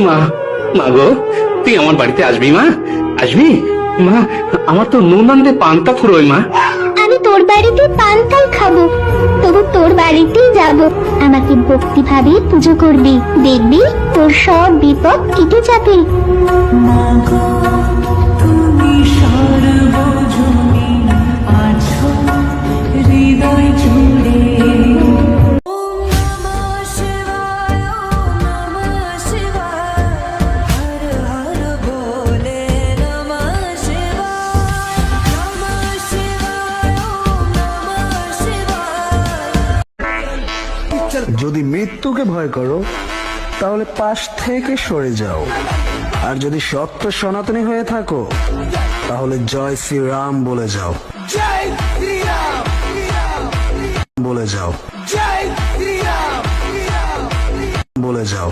মা, মা গো, তুই আমার বাড়িতে আসবি মা? আসবি মা? আমার তো নুন আনতে পান্তা ফুরোয় মা। আমি তোর বাড়িতে পান্তাই খাবো, তবু তোর বাড়িতেই যাব। আমাকে ভক্তি ভাবে পুজো করবি, দেখবি তোর সব বিপদ কেটে যাবে। যদি মৃত্যুকে ভয় করো তাহলে পাশ থেকে সরে যাও, আর যদি সত্য সনাতনী হয়ে থাকো তাহলে জয় শ্রীরাম বলে যাও, বলে যাও, বলে যাও।